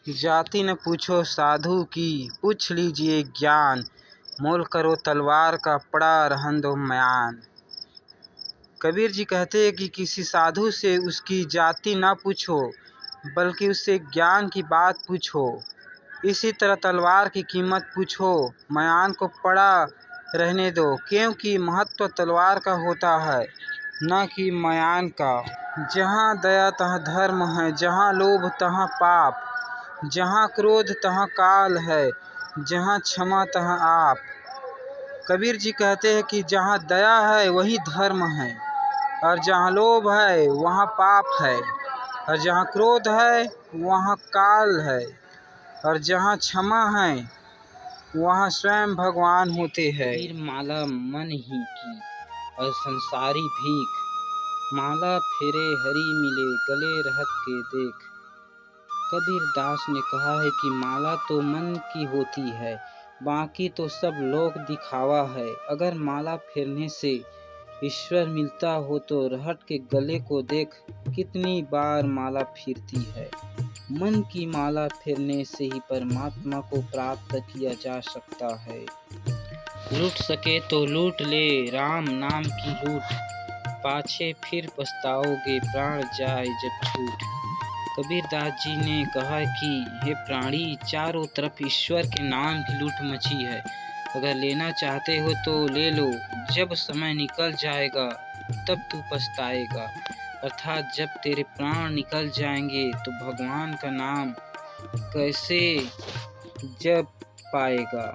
जाति न पूछो साधु की, पूछ लीजिए ज्ञान। मोल करो तलवार का, पड़ा रहन दो म्यान। कबीर जी कहते हैं कि किसी साधु से उसकी जाति ना पूछो, बल्कि उससे ज्ञान की बात पूछो। इसी तरह तलवार की कीमत पूछो, म्यान को पड़ा रहने दो, क्योंकि महत्व तलवार का होता है, न कि म्यान का। जहाँ दया तहाँ धर्म है, जहाँ लोभ तहाँ पाप, जहाँ क्रोध तहाँ काल है, जहाँ क्षमा तहाँ आप। कबीर जी कहते हैं कि जहाँ दया है वही धर्म है, और जहाँ लोभ है वहाँ पाप है, और जहाँ क्रोध है वहाँ काल है, और जहाँ क्षमा है वहाँ स्वयं भगवान होते हैं। फिर माला मन ही की और संसारी भीख, माला फेरे हरी मिले गले रहत के देख। कबीर दास ने कहा है कि माला तो मन की होती है, बाकी तो सब लोग दिखावा है। अगर माला फेरने से ईश्वर मिलता हो तो रहट के गले को देख, कितनी बार माला फिरती है। मन की माला फेरने से ही परमात्मा को प्राप्त किया जा सकता है। लूट सके तो लूट ले राम नाम की लूट, पाछे फिर पछताओगे प्राण जाए जब छूट। कबीर दास जी ने कहा कि हे प्राणी, चारों तरफ ईश्वर के नाम की लूट मची है। अगर लेना चाहते हो तो ले लो, जब समय निकल जाएगा तब तू पछताएगा। अर्थात जब तेरे प्राण निकल जाएंगे तो भगवान का नाम कैसे जप पाएगा।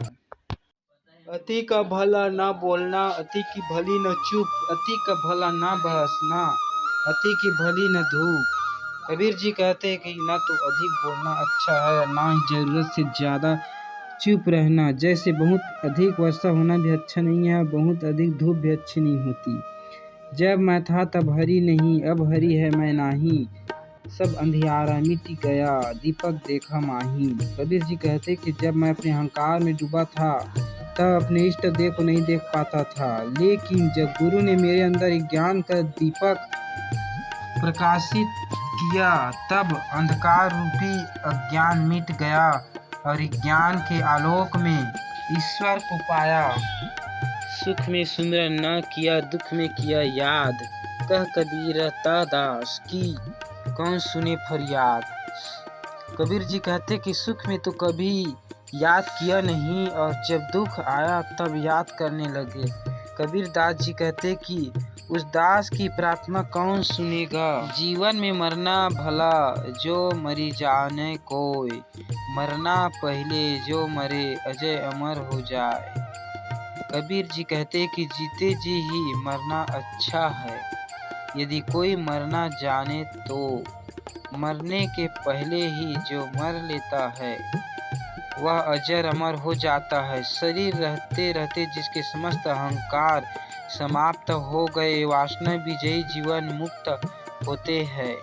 अति का भला ना बोलना, अति की भली न चुप, अति का भला ना बहसना, अति की भली न धूप। कबीर जी कहते हैं कि ना तो अधिक बोलना अच्छा है और ना ही ज़रूरत से ज़्यादा चुप रहना। जैसे बहुत अधिक वर्षा होना भी अच्छा नहीं है, बहुत अधिक धूप भी अच्छी नहीं होती। जब मैं था तब हरी नहीं, अब हरी है मैं नाही, सब अंधियारा मिट गया दीपक देखा माही। कबीर जी कहते कि जब मैं अपने अहंकार में डूबा था तब अपने इष्ट देव को नहीं देख पाता था, लेकिन जब गुरु ने मेरे अंदर एक ज्ञान का दीपक प्रकाशित किया तब अंधकार रूपी अज्ञान मिट गया और ज्ञान के आलोक में ईश्वर को पाया। सुख में सुमिरन न किया, दुख में किया याद, कह कबीर ता दास की कौन सुने फरियाद। कबीर जी कहते कि सुख में तो कभी याद किया नहीं, और जब दुख आया तब याद करने लगे। कबीर दास जी कहते कि उस दास की प्रार्थना कौन सुनेगा। जीवन में मरना भला जो मरी जाने कोई, मरना पहले जो मरे अजय अमर हो जाए। कबीर जी कहते कि जीते जी ही मरना अच्छा है। यदि कोई मरना जाने तो मरने के पहले ही जो मर लेता है वह अजर अमर हो जाता है। शरीर रहते रहते जिसके समस्त अहंकार समाप्त हो गए, वासना विजयी जीवन मुक्त होते हैं।